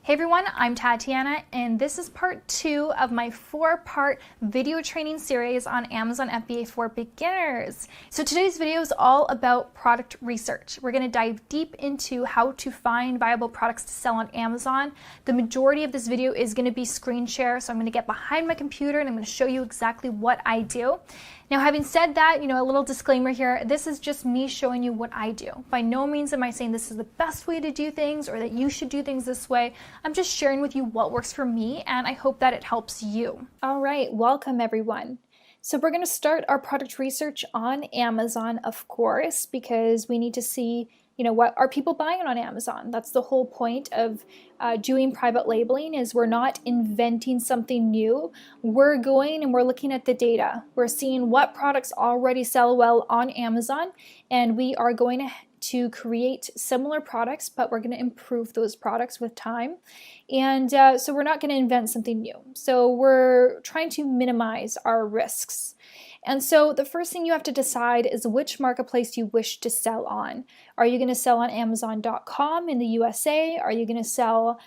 Hey everyone, I'm Tatiana, and this is part 2 of my 4-part video training series on Amazon FBA for beginners. So today's video is all about product research. We're going to dive deep into how to find viable products to sell on Amazon. The majority of this video is going to be screen share, so I'm going to get behind my computer and I'm going to show you exactly what I do. Now, having said that, a little disclaimer here, this is just me showing you what I do. By no means am I saying this is the best way to do things or that you should do things this way. I'm just sharing with you what works for me, and I hope that it helps you. All right, welcome everyone. So we're going to start our product research on Amazon, of course, because we need to see what are people buying on Amazon? That's the whole point of doing private labeling, is we're not inventing something new. We're going and we're looking at the data. We're seeing what products already sell well on Amazon, and we are going to create similar products, but we're going to improve those products with time. And so we're not going to invent something new. So we're trying to minimize our risks. And so the first thing you have to decide is which marketplace you wish to sell on. Are you going to sell on Amazon.com in the USA? Are you going to sell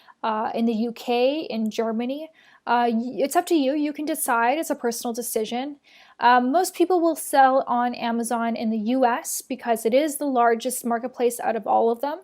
in the UK, in Germany? It's up to you. You can decide. It's a personal decision. Most people will sell on Amazon in the US because it is the largest marketplace out of all of them.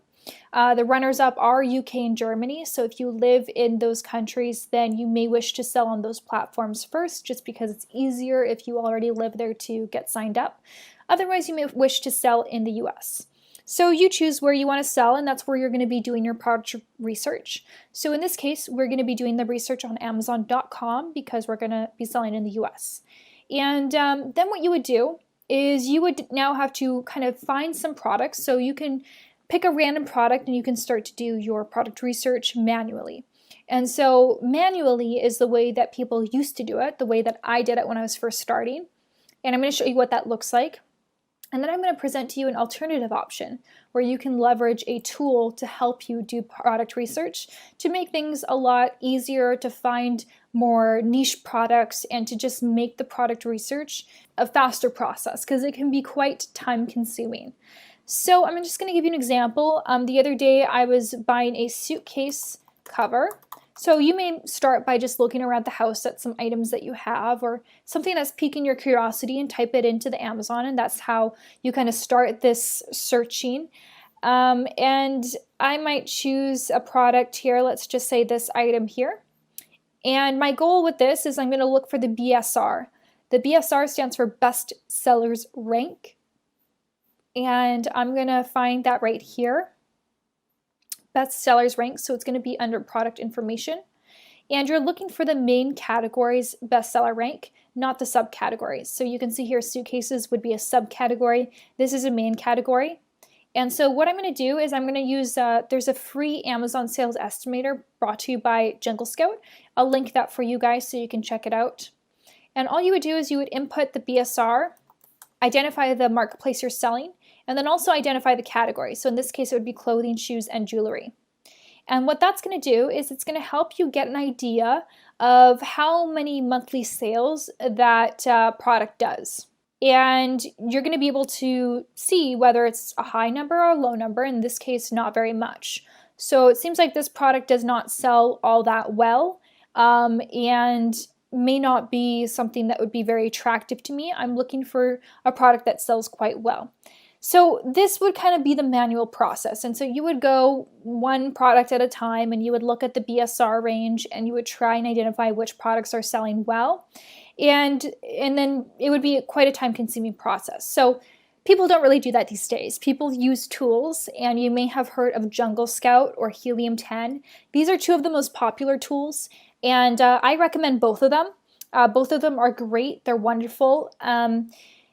The runners-up are UK and Germany, so if you live in those countries, then you may wish to sell on those platforms first, just because it's easier if you already live there to get signed up. Otherwise, you may wish to sell in the US. So you choose where you want to sell, and that's where you're going to be doing your product research. So in this case, we're going to be doing the research on Amazon.com because we're going to be selling in the US. And then what you would do is you would now have to kind of find some products, so you can pick a random product and you can start to do your product research manually. And so manually is the way that people used to do it, the way that I did it when I was first starting. And I'm going to show you what that looks like. And then I'm going to present to you an alternative option where you can leverage a tool to help you do product research to make things a lot easier, to find more niche products, and to just make the product research a faster process, because it can be quite time consuming. So I'm just going to give you an example. The other day I was buying a suitcase cover. So you may start by just looking around the house at some items that you have or something that's piquing your curiosity and type it into the Amazon, and that's how you kind of start this searching. And I might choose a product here. Let's just say this item here. And my goal with this is I'm going to look for the BSR. The BSR stands for Best Sellers Rank. And I'm going to find that right here, Best Sellers Rank, so it's going to be under product information. And you're looking for the main category's bestseller rank, not the subcategories. So you can see here suitcases would be a subcategory. This is a main category. And so what I'm going to do is I'm going to use, there's a free Amazon sales estimator brought to you by Jungle Scout. I'll link that for you guys so you can check it out. And all you would do is you would input the BSR, identify the marketplace you're selling, and then also identify the category. So in this case, it would be clothing, shoes, and jewelry. And what that's going to do is it's going to help you get an idea of how many monthly sales that product does. And you're going to be able to see whether it's a high number or a low number, in this case, not very much. So it seems like this product does not sell all that well, and may not be something that would be very attractive to me. I'm looking for a product that sells quite well. So this would kind of be the manual process. And so you would go one product at a time and you would look at the BSR range and you would try and identify which products are selling well. And then it would be quite a time-consuming process. So people don't really do that these days. People use tools, and you may have heard of Jungle Scout or Helium 10. These are two of the most popular tools, and I recommend both of them. Both of them are great. They're wonderful.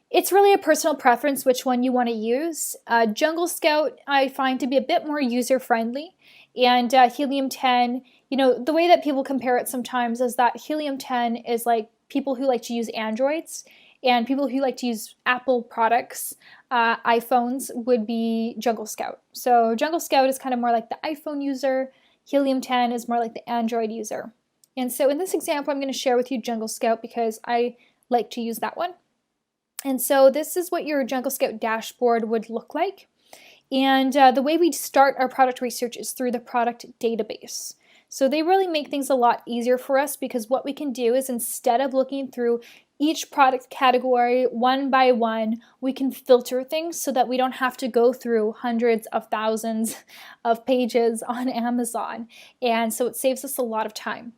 It's really a personal preference which one you want to use. Jungle Scout I find to be a bit more user-friendly, and Helium 10, the way that people compare it sometimes is that Helium 10 is like people who like to use Androids, and people who like to use Apple products, iPhones, would be Jungle Scout. So Jungle Scout is kind of more like the iPhone user. Helium 10 is more like the Android user. And so in this example, I'm going to share with you Jungle Scout because I like to use that one. And so this is what your Jungle Scout dashboard would look like. And the way we start our product research is through the product database. So they really make things a lot easier for us, because what we can do is, instead of looking through each product category one by one, we can filter things so that we don't have to go through hundreds of thousands of pages on Amazon. And so it saves us a lot of time.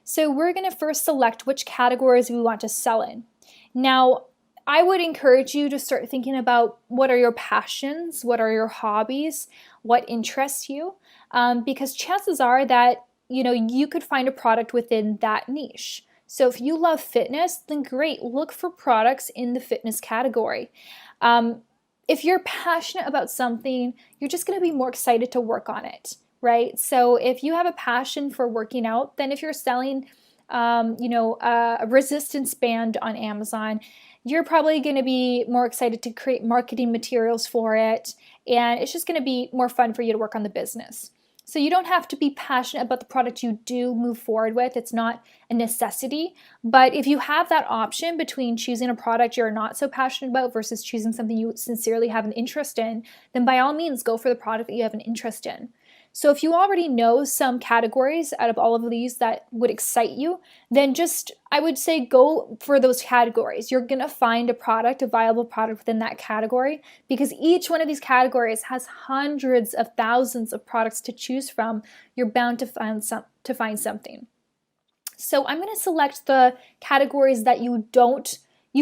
So we're going to first select which categories we want to sell in. Now, I would encourage you to start thinking about what are your passions, what are your hobbies, what interests you, because chances are that you could find a product within that niche. So if you love fitness, then great, look for products in the fitness category. If you're passionate about something, you're just going to be more excited to work on it, right? So if you have a passion for working out, then if you're selling a resistance band on Amazon, you're probably going to be more excited to create marketing materials for it, and it's just going to be more fun for you to work on the business. So you don't have to be passionate about the product you do move forward with. It's not a necessity. But if you have that option between choosing a product you're not so passionate about versus choosing something you sincerely have an interest in, then by all means go for the product that you have an interest in. So if you already know some categories out of all of these that would excite you, then I would say go for those categories. You're going to find a viable product within that category, because each one of these categories has hundreds of thousands of products to choose from. You're bound to find something. So I'm going to select the categories that you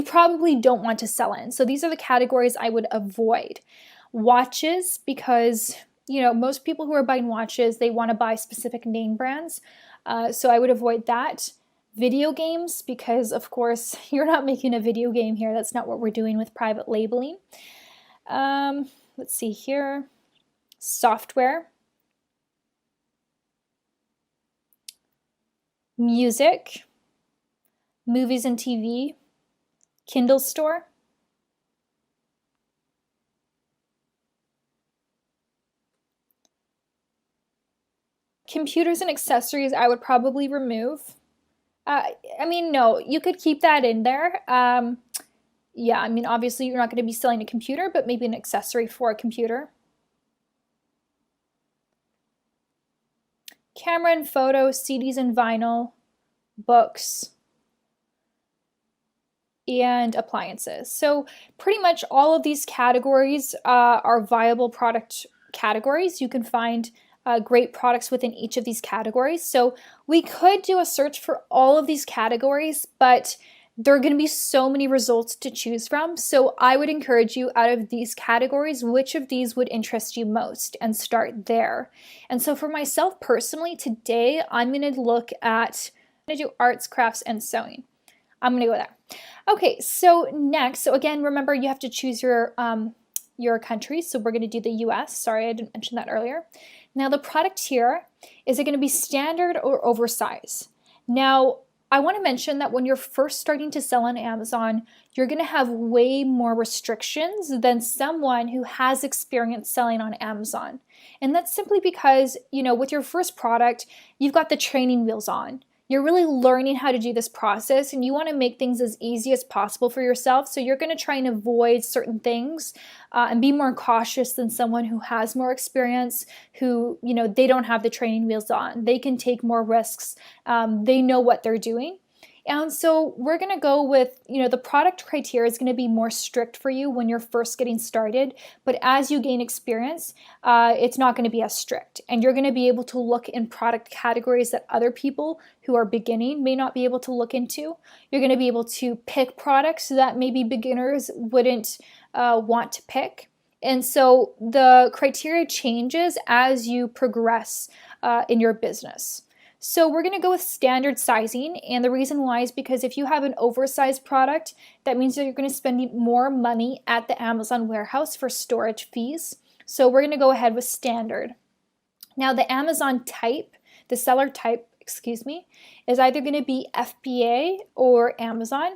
probably don't want to sell in. So these are the categories I would avoid. Watches, because most people who are buying watches, they want to buy specific name brands. So I would avoid that. Video games, because of course you're not making a video game here. That's not what we're doing with private labeling. Let's see here. Software. Music. Movies and TV. Kindle store. Computers and accessories I would probably remove. No, you could keep that in there. Obviously you're not going to be selling a computer, but maybe an accessory for a computer. Camera and photo, CDs and vinyl, books, and appliances. So pretty much all of these categories are viable product categories. You can find great products within each of these categories. So we could do a search for all of these categories, but there are going to be so many results to choose from. So I would encourage you, out of these categories, which of these would interest you most, and start there. And so for myself personally, today I'm going to do arts, crafts, and sewing. I'm going to go there. Okay, so next, so again, remember you have to choose your country. So we're going to do the US. Sorry, I didn't mention that earlier. Now the product here, is it going to be standard or oversized? Now, I want to mention that when you're first starting to sell on Amazon, you're going to have way more restrictions than someone who has experience selling on Amazon. And that's simply because, with your first product, you've got the training wheels on. You're really learning how to do this process, and you want to make things as easy as possible for yourself. So you're going to try and avoid certain things and be more cautious than someone who has more experience, who, they don't have the training wheels on. They can take more risks. They know what they're doing. And so we're going to go with, the product criteria is going to be more strict for you when you're first getting started. But as you gain experience, it's not going to be as strict. And you're going to be able to look in product categories that other people who are beginning may not be able to look into. You're going to be able to pick products that maybe beginners wouldn't want to pick. And so the criteria changes as you progress in your business. So we're going to go with standard sizing, and the reason why is because if you have an oversized product, that means that you're going to spend more money at the Amazon warehouse for storage fees. So we're going to go ahead with standard. Now the seller type, is either going to be FBA or Amazon.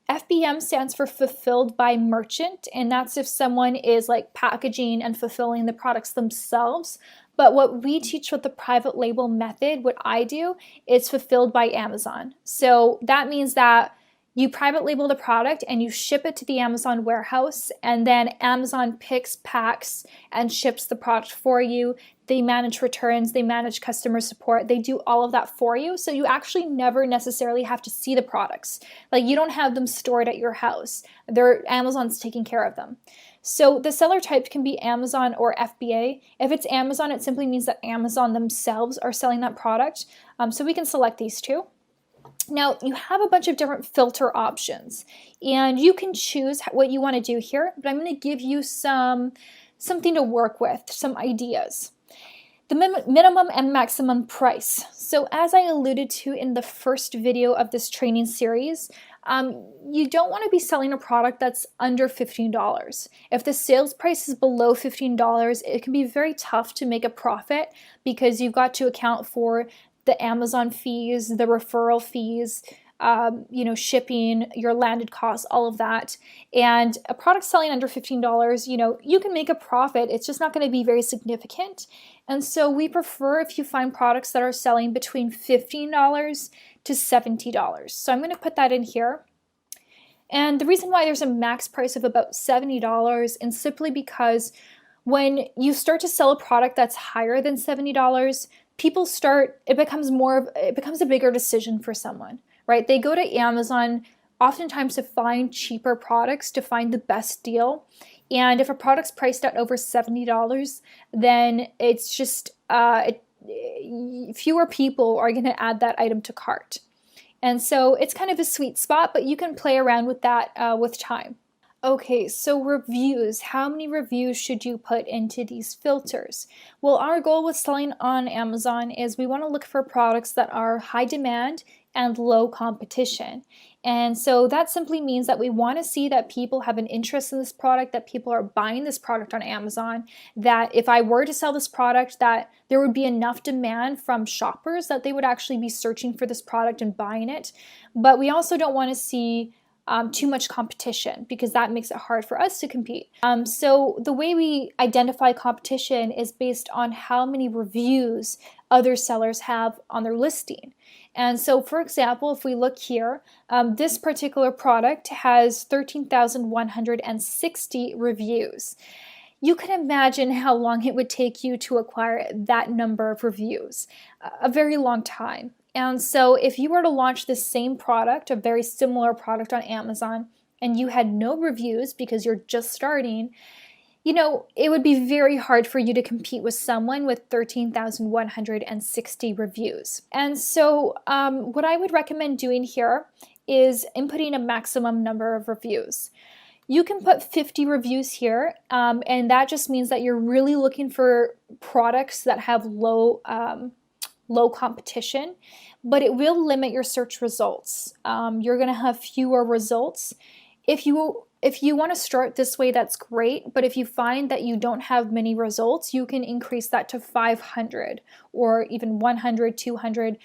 FBM stands for fulfilled by merchant, and that's if someone is like packaging and fulfilling the products themselves. But what we teach with the private label method, what I do, is fulfilled by Amazon. So that means that You private label the product and you ship it to the Amazon warehouse, and then Amazon picks, packs, and ships the product for you. They manage returns, they manage customer support, they do all of that for you. So you actually never necessarily have to see the products. Like, you don't have them stored at your house. Amazon's taking care of them. So the seller type can be Amazon or FBA. If it's Amazon, it simply means that Amazon themselves are selling that product. So we can select these two. Now, you have a bunch of different filter options, and you can choose what you want to do here, but I'm going to give you something to work with, some ideas. The minimum and maximum price. So as I alluded to in the first video of this training series, you don't want to be selling a product that's under $15. If the sales price is below $15, it can be very tough to make a profit because you've got to account for the Amazon fees, the referral fees, shipping, your landed costs, all of that. And a product selling under $15, you can make a profit. It's just not going to be very significant. And so we prefer if you find products that are selling between $15 to $70. So I'm going to put that in here. And the reason why there's a max price of about $70 is simply because when you start to sell a product that's higher than $70, it becomes a bigger decision for someone, right? They go to Amazon oftentimes to find cheaper products, to find the best deal. And if a product's priced at over $70, then it's just fewer people are going to add that item to cart. And so it's kind of a sweet spot, but you can play around with that with time. Okay, so reviews. How many reviews should you put into these filters? Well, our goal with selling on Amazon is we want to look for products that are high demand and low competition. And so that simply means that we want to see that people have an interest in this product, that people are buying this product on Amazon, that if I were to sell this product, that there would be enough demand from shoppers that they would actually be searching for this product and buying it. But we also don't want to see too much competition because that makes it hard for us to compete. So the way we identify competition is based on how many reviews other sellers have on their listing. And so, for example, if we look here, this particular product has 13,160 reviews. You can imagine how long it would take you to acquire that number of reviews, a very long time. And so if you were to launch the same product, a very similar product on Amazon, and you had no reviews because you're just starting, it would be very hard for you to compete with someone with 13,160 reviews. And so what I would recommend doing here is inputting a maximum number of reviews. You can put 50 reviews here, and that just means that you're really looking for products that have low competition, but it will limit your search results. You're going to have fewer results. If you want to start this way, that's great, but if you find that you don't have many results, you can increase that to 500 or even 100, 200,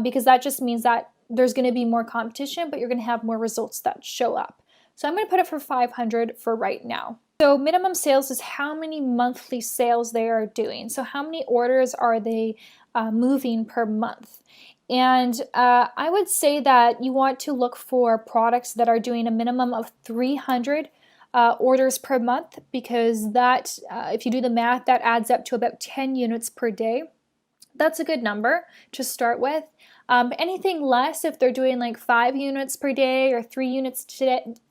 because that just means that there's going to be more competition, but you're going to have more results that show up. So I'm going to put it for 500 for right now. So minimum sales is how many monthly sales they are doing. So how many orders are they moving per month? And I would say that you want to look for products that are doing a minimum of 300 orders per month, because that, if you do the math, that adds up to about 10 units per day. That's a good number to start with. Anything less, if they're doing like 5 units per day or 3 units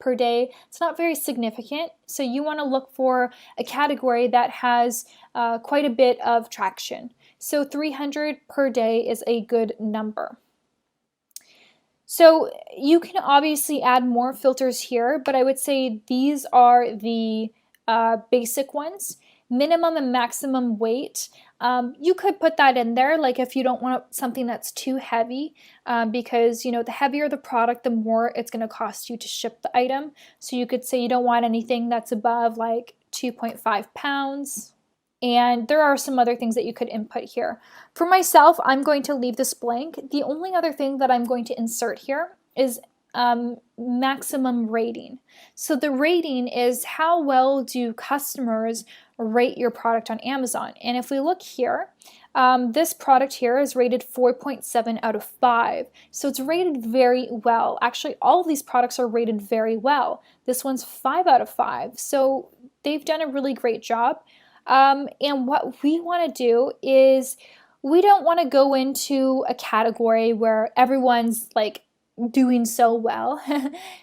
per day, it's not very significant. So you want to look for a category that has quite a bit of traction. So 300 per day is a good number. So you can obviously add more filters here, but I would say these are the basic ones. Minimum and maximum weight. You could put that in there, like if you don't want something that's too heavy, because the heavier the product, the more it's going to cost you to ship the item. So you could say you don't want anything that's above like 2.5 pounds. And there are some other things that you could input here. For myself, I'm going to leave this blank. The only other thing that I'm going to insert here is maximum rating. So the rating is how well do customers rate your product on Amazon. And if we look here, This product here is rated 4.7 out of 5. So it's rated very well. Actually, all of these products are rated very well. This one's 5 out of 5. So they've done a really great job. And what we want to do is we don't want to go into a category where everyone's like doing so well.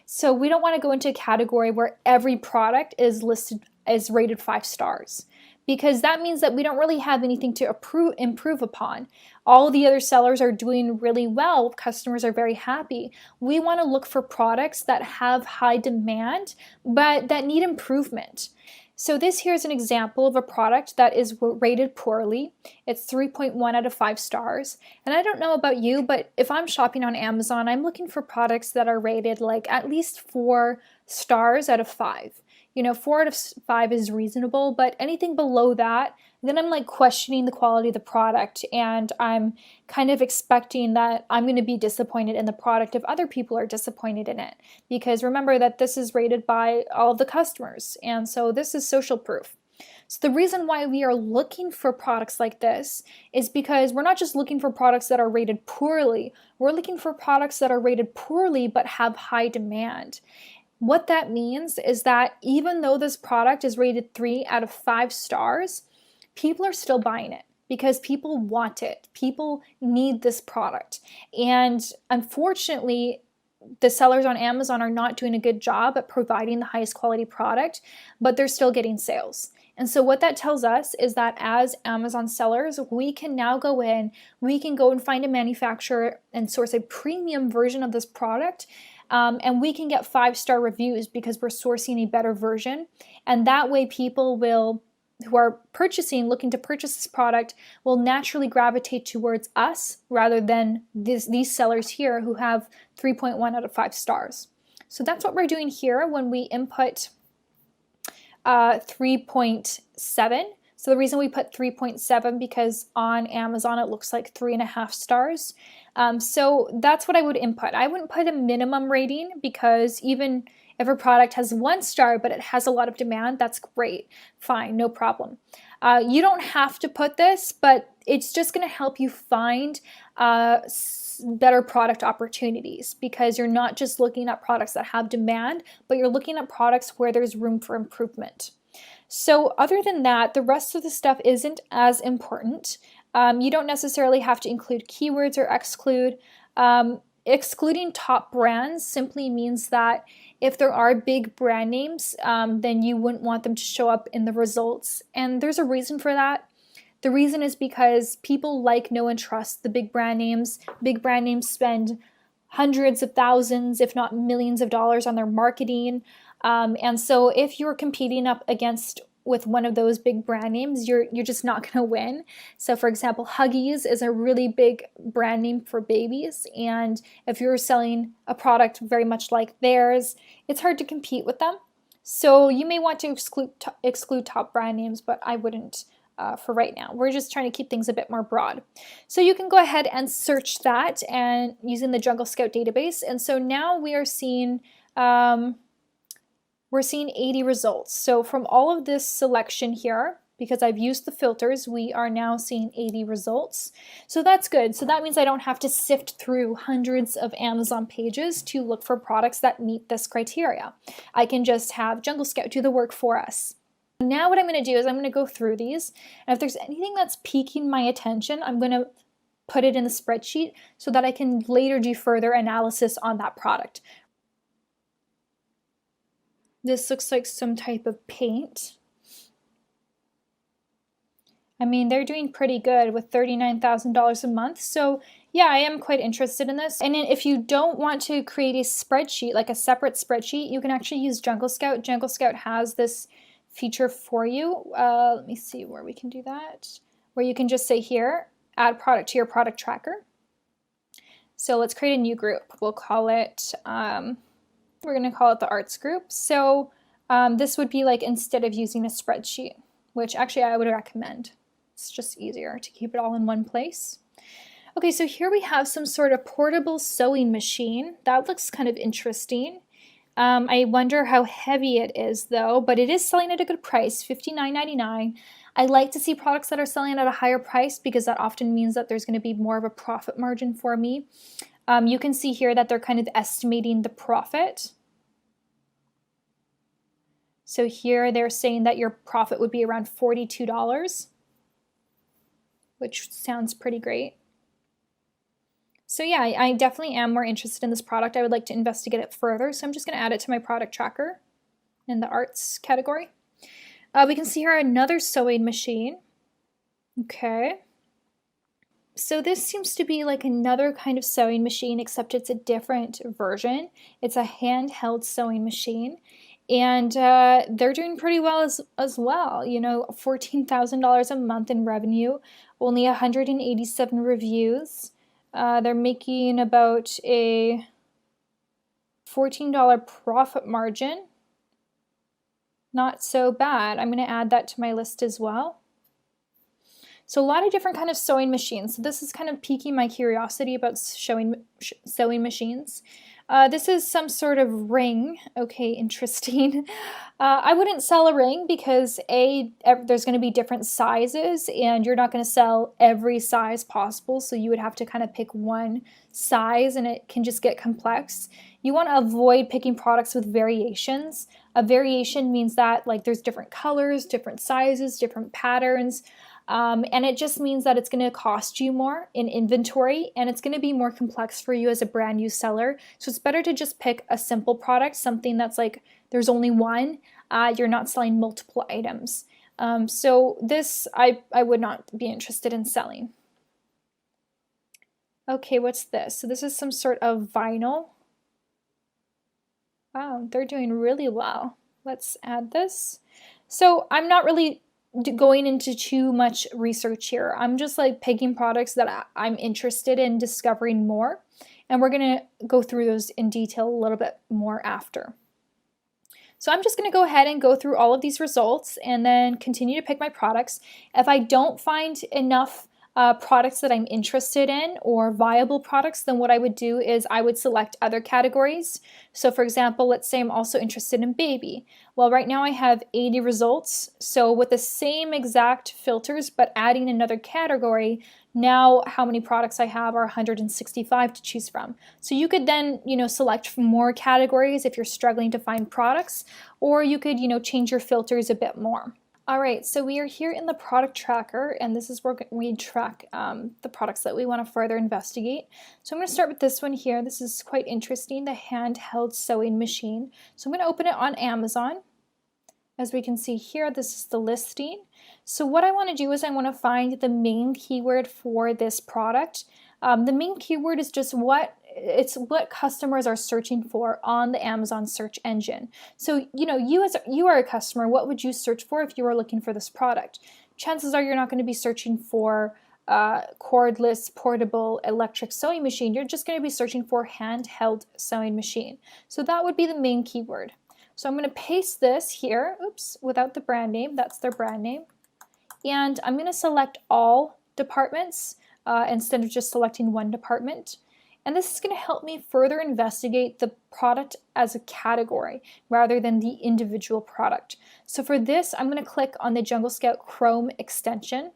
So we don't want to go into a category where every product is listed as rated 5 stars, because that means that we don't really have anything to improve upon. All the other sellers are doing really well. Customers are very happy. We want to look for products that have high demand, but that need improvement. So this here is an example of a product that is rated poorly. It's 3.1 out of 5 stars. And I don't know about you, but if I'm shopping on Amazon, I'm looking for products that are rated like at least 4 stars out of 5. 4 out of 5 is reasonable, but anything below that, then I'm like questioning the quality of the product, and I'm kind of expecting that I'm going to be disappointed in the product if other people are disappointed in it. Because remember that this is rated by all of the customers, and so this is social proof. So the reason why we are looking for products like this is because we're not just looking for products that are rated poorly, we're looking for products that are rated poorly but have high demand. What that means is that even though this product is rated 3 out of 5 stars, people are still buying it because people want it. People need this product. And unfortunately, the sellers on Amazon are not doing a good job at providing the highest quality product, but they're still getting sales. And so what that tells us is that as Amazon sellers, we can now go in, we can go and find a manufacturer and source a premium version of this product. And we can get 5-star reviews because we're sourcing a better version. And that way people who are looking to purchase this product, will naturally gravitate towards us rather than these sellers here who have 3.1 out of 5 stars. So that's what we're doing here when we input 3.7. So the reason we put 3.7 because on Amazon it looks like 3.5 stars. So that's what I would input. I wouldn't put a minimum rating because even if a product has 1 star but it has a lot of demand, that's great. Fine, no problem. You don't have to put this, but it's just going to help you find better product opportunities because you're not just looking at products that have demand, but you're looking at products where there's room for improvement. So other than that, the rest of the stuff isn't as important. You don't necessarily have to include keywords or exclude. Excluding top brands simply means that if there are big brand names, then you wouldn't want them to show up in the results. And there's a reason for that. The reason is because people like, know, and trust the big brand names. Big brand names spend hundreds of thousands, if not millions of dollars on their marketing. And so if you're competing up against with one of those big brand names, you're just not going to win. So for example, Huggies is a really big brand name for babies. And if you're selling a product very much like theirs, it's hard to compete with them. So you may want to exclude top brand names, but I wouldn't for right now. We're just trying to keep things a bit more broad. So you can go ahead and search that and using the Jungle Scout database. And so now we are seeing 80 results. So from all of this selection here, because I've used the filters, we are now seeing 80 results. So that's good. So that means I don't have to sift through hundreds of Amazon pages to look for products that meet this criteria. I can just have Jungle Scout do the work for us. Now what I'm going to do is I'm going to go through these, and if there's anything that's piquing my attention, I'm going to put it in the spreadsheet so that I can later do further analysis on that product. This looks like some type of paint. I mean, they're doing pretty good with $39,000 a month. So yeah, I am quite interested in this. And then if you don't want to create a spreadsheet, like a separate spreadsheet, you can actually use Jungle Scout. Jungle Scout has this feature for you. Let me see where we can do that. Where you can just say here, add product to your product tracker. So let's create a new group. We'll call it, we're going to call it the arts group. So this would be like instead of using a spreadsheet, which actually I would recommend. It's just easier to keep it all in one place. Okay, so here we have some sort of portable sewing machine. That looks kind of interesting. I wonder how heavy it is though, but it is selling at a good price, $59.99. I like to see products that are selling at a higher price because that often means that there's going to be more of a profit margin for me. You can see here that they're kind of estimating the profit. So here they're saying that your profit would be around $42, which sounds pretty great. So yeah, I definitely am more interested in this product. I would like to investigate it further. So I'm just going to add it to my product tracker in the arts category. We can see here another sewing machine. Okay. So this seems to be like another kind of sewing machine, except it's a different version. It's a handheld sewing machine. And they're doing pretty well as well. You know, $14,000 a month in revenue, only 187 reviews. They're making about a $14 profit margin. Not so bad. I'm going to add that to my list as well. So a lot of different kind of sewing machines. So this is kind of piquing my curiosity about sewing machines. This is some sort of ring. Okay, interesting. I wouldn't sell a ring because there's going to be different sizes and you're not going to sell every size possible. So you would have to kind of pick one size and it can just get complex. You want to avoid picking products with variations. A variation means that like there's different colors, different sizes, different patterns. And it just means that it's going to cost you more in inventory and it's going to be more complex for you as a brand new seller. So it's better to just pick a simple product, something that's like there's only one. You're not selling multiple items. So this I would not be interested in selling. Okay, what's this? So this is some sort of vinyl. Wow, they're doing really well. Let's add this. So I'm not really going into too much research here. I'm just like picking products that I'm interested in discovering more, and we're going to go through those in detail a little bit more after. So I'm just going to go ahead and go through all of these results and then continue to pick my products. If I don't find enough products that I'm interested in or viable products, then what I would do is I would select other categories. So for example, let's say I'm also interested in baby. Well, right now I have 80 results. So with the same exact filters, but adding another category, now how many products I have are 165 to choose from. So you could then, select from more categories if you're struggling to find products, or you could, change your filters a bit more. All right, so we are here in the product tracker, and this is where we track the products that we want to further investigate. So I'm going to start with this one here. This is quite interesting, the handheld sewing machine. So I'm going to open it on Amazon. As we can see here, this is the listing. So what I want to do is I want to find the main keyword for this product. The main keyword is just what customers are searching for on the Amazon search engine. So, you are a customer, what would you search for if you were looking for this product? Chances are you're not going to be searching for cordless, portable, electric sewing machine. You're just going to be searching for handheld sewing machine. So that would be the main keyword. So I'm going to paste this here, without the brand name, that's their brand name. And I'm going to select all departments instead of just selecting one department. And this is going to help me further investigate the product as a category rather than the individual product. So for this, I'm going to click on the Jungle Scout Chrome extension.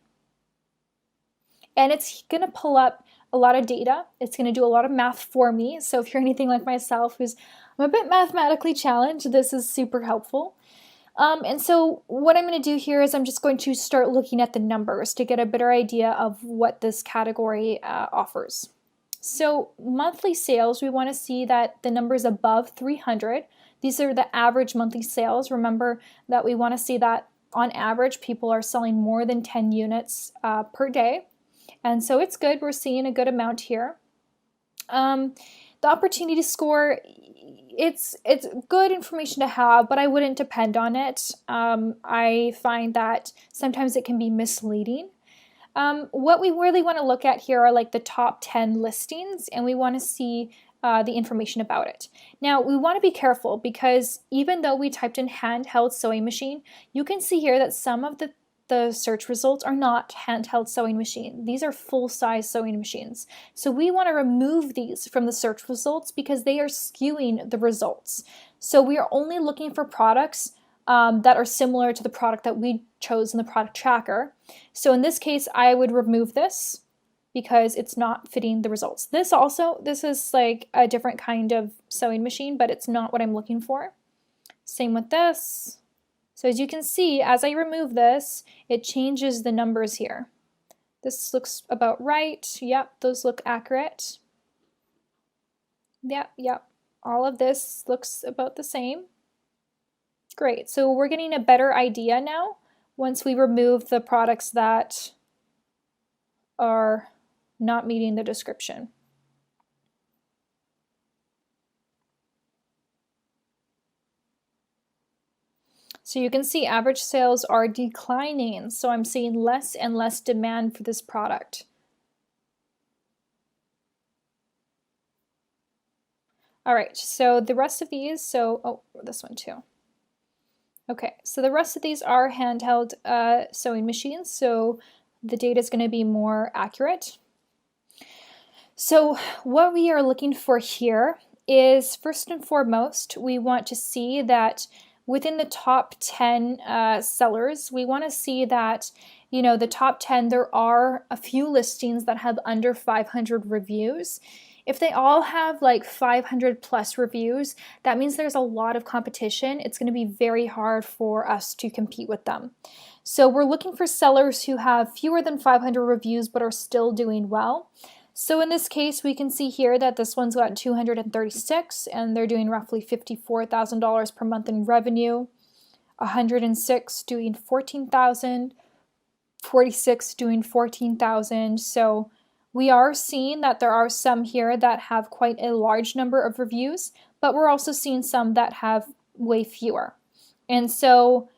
And it's going to pull up a lot of data. It's going to do a lot of math for me. So if you're anything like myself, I'm a bit mathematically challenged, this is super helpful. And so what I'm going to do here is I'm just going to start looking at the numbers to get a better idea of what this category offers. So monthly sales, we want to see that the numbers above 300. These are the average monthly sales. Remember that we want to see that on average people are selling more than 10 units per day. And so it's good. We're seeing a good amount here. The opportunity score, it's good information to have, but I wouldn't depend on it. I find that sometimes it can be misleading. What we really want to look at here are like the top 10 listings, and we want to see the information about it. Now, we want to be careful because even though we typed in handheld sewing machine, you can see here that some of the search results are not handheld sewing machine. These are full-size sewing machines. So we want to remove these from the search results because they are skewing the results. So we are only looking for products that are similar to the product that we chose in the product tracker. So in this case, I would remove this because it's not fitting the results. This is like a different kind of sewing machine, but it's not what I'm looking for. Same with this. So as you can see, as I remove this, it changes the numbers here. This looks about right. Yep, those look accurate. Yep. All of this looks about the same. Great, so we're getting a better idea now once we remove the products that are not meeting the description. So you can see average sales are declining, so I'm seeing less and less demand for this product. All right, so the rest of these, this one too. Okay, so the rest of these are handheld sewing machines, so the data is going to be more accurate. So what we are looking for here is, first and foremost, we want to see that within the top 10 sellers, we want to see that, the top 10, there are a few listings that have under 500 reviews. If they all have like 500 plus reviews, that means there's a lot of competition. It's going to be very hard for us to compete with them. So we're looking for sellers who have fewer than 500 reviews but are still doing well. So in this case, we can see here that this one's got 236 and they're doing roughly $54,000 per month in revenue. 106 doing 14,000, 46 doing 14,000. So we are seeing that there are some here that have quite a large number of reviews, but we're also seeing some that have way fewer. And so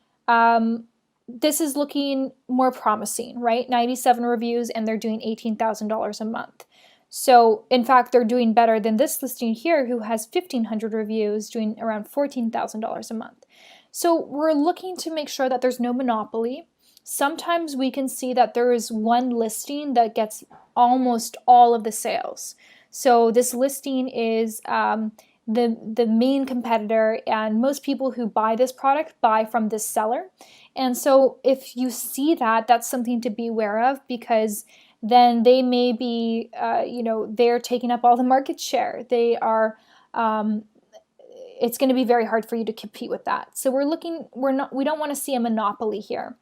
this is looking more promising, right? 97 reviews and they're doing $18,000 a month. So in fact, they're doing better than this listing here who has 1,500 reviews doing around $14,000 a month. So we're looking to make sure that there's no monopoly. Sometimes we can see that there is one listing that gets almost all of the sales. So this listing is the main competitor, and most people who buy this product buy from this seller. And so if you see that, that's something to be aware of, because then they may be, they're taking up all the market share. They are, it's going to be very hard for you to compete with that. So we don't want to see a monopoly here.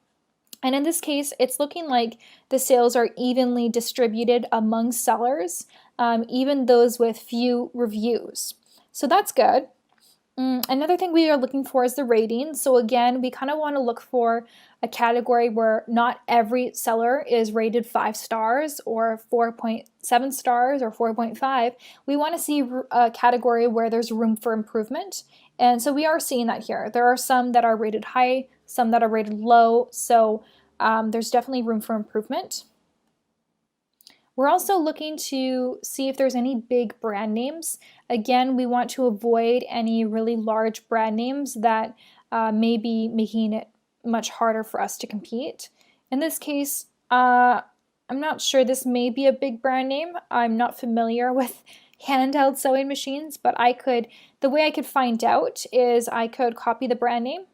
And in this case, it's looking like the sales are evenly distributed among sellers, even those with few reviews. So that's good. Another thing we are looking for is the rating. So again, we kind of want to look for a category where not every seller is rated 5 stars or 4.7 stars or 4.5. We want to see a category where there's room for improvement. And so we are seeing that here. There are some that are rated high, some that are rated low. So there's definitely room for improvement. We're also looking to see if there's any big brand names. Again, we want to avoid any really large brand names that may be making it much harder for us to compete. In this case, I'm not sure, this may be a big brand name. I'm not familiar with handheld sewing machines, but the way I could find out is I could copy the brand name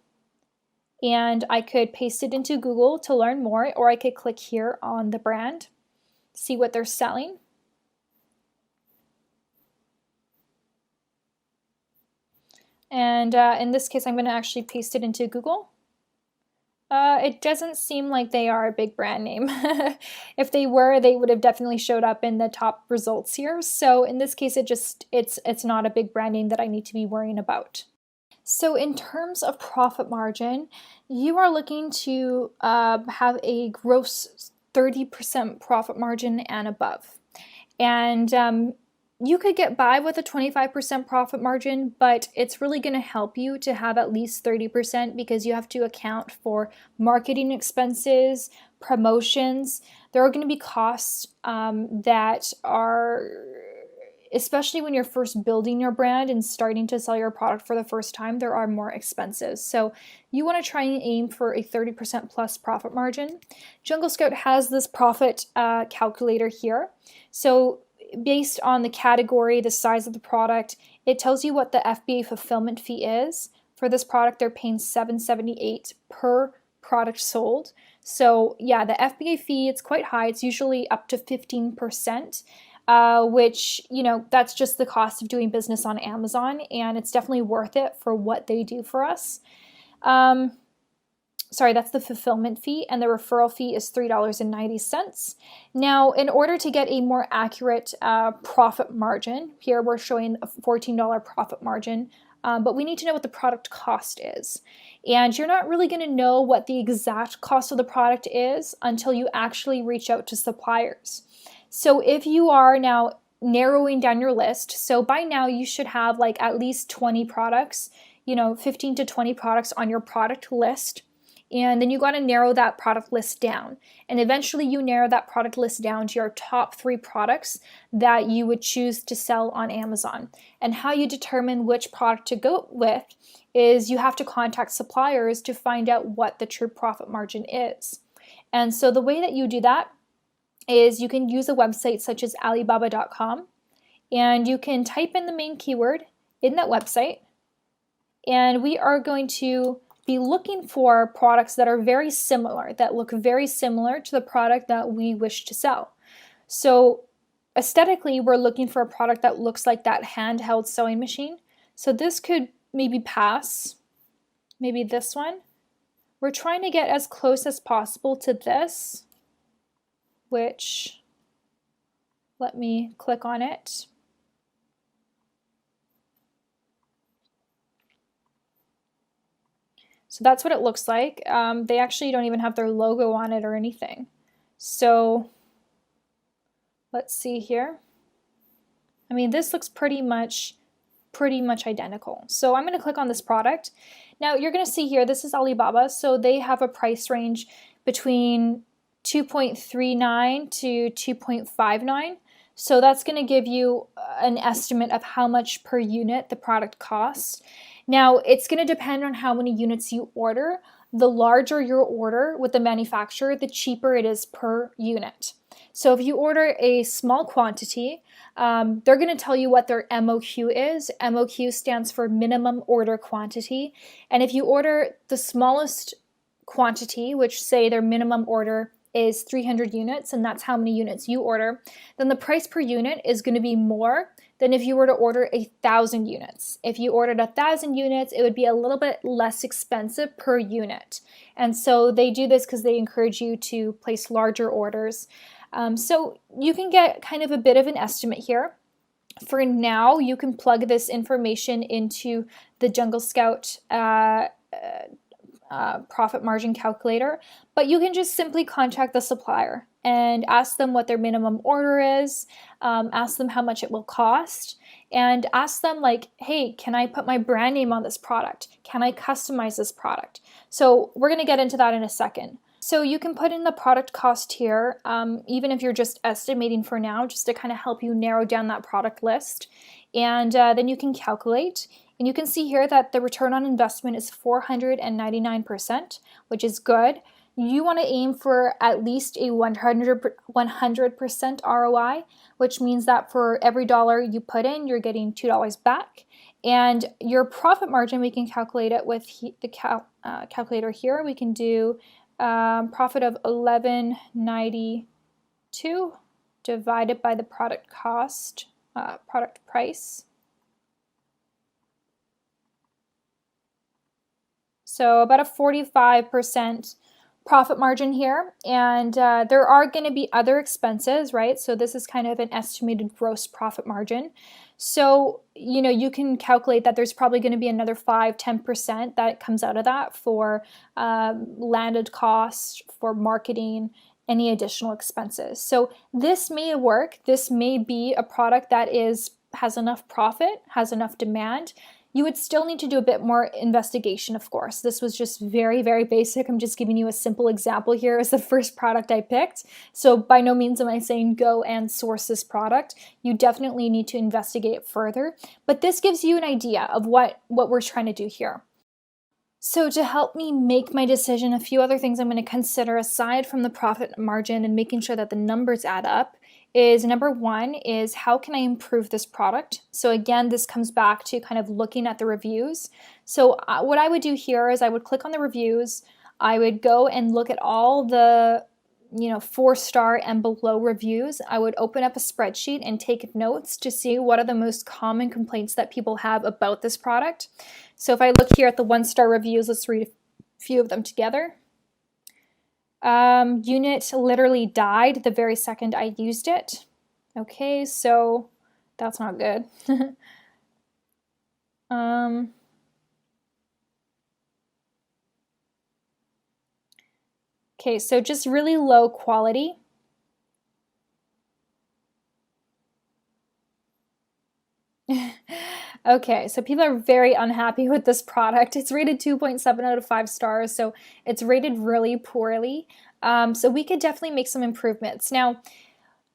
and I could paste it into Google to learn more, or I could click here on the brand, see what they're selling. And in this case, I'm going to actually paste it into Google. It doesn't seem like they are a big brand name. If they were, they would have definitely showed up in the top results here. So in this case, it's not a big brand name that I need to be worrying about. So in terms of profit margin, you are looking to have a gross 30% profit margin and above. And you could get by with a 25% profit margin, but it's really going to help you to have at least 30% because you have to account for marketing expenses, promotions. There are going to be costs that are, especially when you're first building your brand and starting to sell your product for the first time, there are more expenses. So you want to try and aim for a 30% plus profit margin. Jungle Scout has this profit calculator here. So based on the category, the size of the product, it tells you what the FBA fulfillment fee is. For this product, they're paying $7.78 per product sold. So yeah, the FBA fee, it's quite high. It's usually up to 15%, which, that's just the cost of doing business on Amazon, and it's definitely worth it for what they do for us. Sorry, that's the fulfillment fee, and the referral fee is $3.90. Now, in order to get a more accurate profit margin, here we're showing a $14 profit margin, but we need to know what the product cost is. And you're not really going to know what the exact cost of the product is until you actually reach out to suppliers. So if you are now narrowing down your list, so by now you should have like at least 20 products, 15 to 20 products on your product list. And then you got to narrow that product list down. And eventually you narrow that product list down to your top 3 products that you would choose to sell on Amazon. And how you determine which product to go with is you have to contact suppliers to find out what the true profit margin is. And so the way that you do that is you can use a website such as Alibaba.com, and you can type in the main keyword in that website. And we are going to be looking for products that are very similar, that look very similar to the product that we wish to sell. So aesthetically, we're looking for a product that looks like that handheld sewing machine. So this could maybe pass, maybe this one. We're trying to get as close as possible to this, which, let me click on it. So that's what it looks like. They actually don't even have their logo on it or anything. So let's see here. I mean, this looks pretty much identical. So I'm going to click on this product. Now you're going to see here, this is Alibaba. So they have a price range between 2.39 to 2.59. So that's going to give you an estimate of how much per unit the product costs. Now, it's going to depend on how many units you order. The larger your order with the manufacturer, the cheaper it is per unit. So if you order a small quantity, they're going to tell you what their MOQ is. MOQ stands for minimum order quantity. And if you order the smallest quantity, which say their minimum order is 300 units, and that's how many units you order, then the price per unit is going to be more than if you were to order 1,000 units. If you ordered 1,000 units, it would be a little bit less expensive per unit. And so they do this because they encourage you to place larger orders. So you can get kind of a bit of an estimate here. For now, you can plug this information into the Jungle Scout profit margin calculator, but you can just simply contact the supplier and ask them what their minimum order is, ask them how much it will cost, and ask them like, hey, can I put my brand name on this product? Can I customize this product? So we're going to get into that in a second. So you can put in the product cost here, even if you're just estimating for now, just to kind of help you narrow down that product list. And then you can calculate. And you can see here that the return on investment is 499%, which is good. You want to aim for at least a 100% ROI, which means that for every dollar you put in, you're getting $2 back. And your profit margin, we can calculate it with the calculator here. We can do profit of $11.92 divided by the product cost, product price. So about a 45% profit margin here, and there are going to be other expenses, right? So this is kind of an estimated gross profit margin. So, you can calculate that there's probably going to be another 5-10% that comes out of that for landed costs, for marketing, any additional expenses. So this may work. This may be a product that has enough profit, has enough demand. You would still need to do a bit more investigation, of course. This was just very, very basic. I'm just giving you a simple example here as the first product I picked. So by no means am I saying go and source this product. You definitely need to investigate further. But this gives you an idea of what we're trying to do here. So to help me make my decision, a few other things I'm going to consider aside from the profit margin and making sure that the numbers add up is number one is how can I improve this product? So again, this comes back to kind of looking at the reviews. So what I would do here is I would click on the reviews. I would go and look at all the 4-star and below reviews. I would open up a spreadsheet and take notes to see what are the most common complaints that people have about this product. So if I look here at the 1-star reviews, let's read a few of them together. Unit literally died the very second I used it. Okay, so that's not good. Okay, so just really low quality. Okay, so people are very unhappy with this product. It's rated 2.7 out of 5 stars, so it's rated really poorly. So we could definitely make some improvements. Now,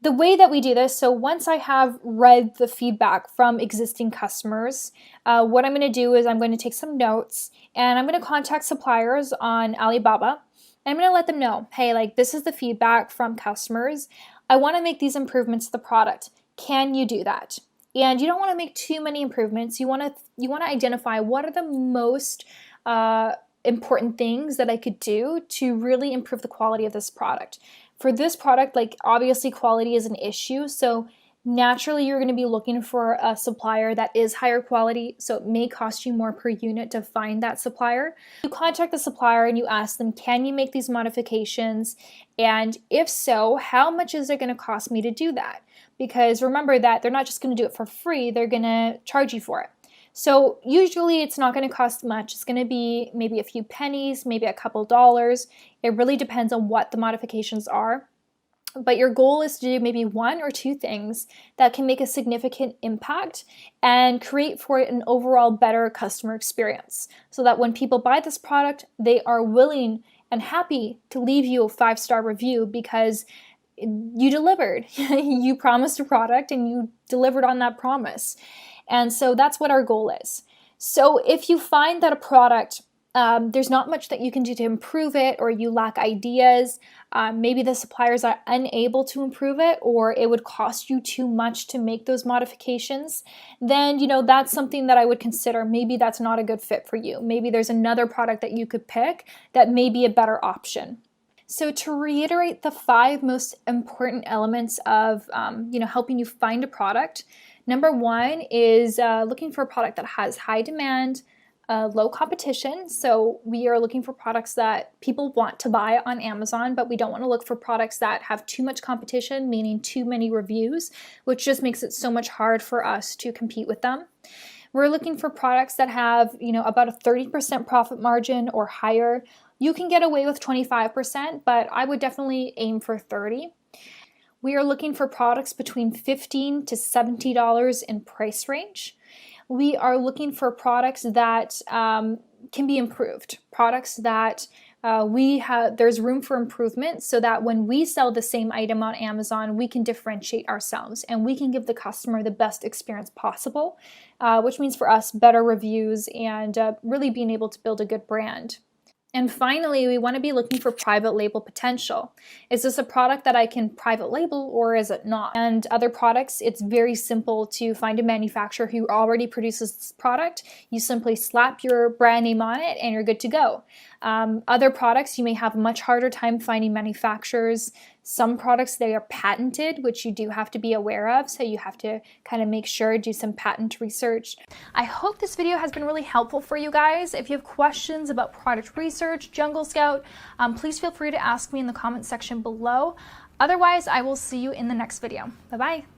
the way that we do this, so once I have read the feedback from existing customers, what I'm going to do is I'm going to take some notes and I'm going to contact suppliers on Alibaba. And I'm going to let them know, hey, like this is the feedback from customers. I want to make these improvements to the product. Can you do that? And you don't want to make too many improvements. You want to identify what are the most important things that I could do to really improve the quality of this product. For this product, like obviously quality is an issue, so naturally you're going to be looking for a supplier that is higher quality, so it may cost you more per unit to find that supplier. You contact the supplier and you ask them, can you make these modifications? And if so, how much is it going to cost me to do that? Because remember that they're not just going to do it for free, they're going to charge you for it. So usually it's not going to cost much. It's going to be maybe a few pennies, maybe a couple dollars. It really depends on what the modifications are. But your goal is to do maybe 1 or 2 things that can make a significant impact and create for it an overall better customer experience. So that when people buy this product, they are willing and happy to leave you a 5-star review because you delivered. You promised a product and you delivered on that promise. And so that's what our goal is. So if you find that a product, there's not much that you can do to improve it, or you lack ideas, maybe the suppliers are unable to improve it, or it would cost you too much to make those modifications, then that's something that I would consider. Maybe that's not a good fit for you. Maybe there's another product that you could pick that may be a better option. So to reiterate the 5 most important elements of helping you find a product, number 1 is looking for a product that has high demand, low competition. So we are looking for products that people want to buy on Amazon, but we don't want to look for products that have too much competition, meaning too many reviews, which just makes it so much hard for us to compete with them. We're looking for products that have, about a 30% profit margin or higher. You can get away with 25%, but I would definitely aim for 30%. We are looking for products between $15 to $70 in price range. We are looking for products that can be improved, products that there's room for improvement so that when we sell the same item on Amazon, we can differentiate ourselves and we can give the customer the best experience possible, which means for us better reviews and really being able to build a good brand. And finally, we want to be looking for private label potential. Is this a product that I can private label or is it not? And other products, it's very simple to find a manufacturer who already produces this product. You simply slap your brand name on it and you're good to go. Other products, you may have a much harder time finding manufacturers. Some products, they are patented, which you do have to be aware of. So you have to kind of make sure, do some patent research. I hope this video has been really helpful for you guys. If you have questions about product research, Jungle Scout, please feel free to ask me in the comment section below. Otherwise, I will see you in the next video. Bye-bye.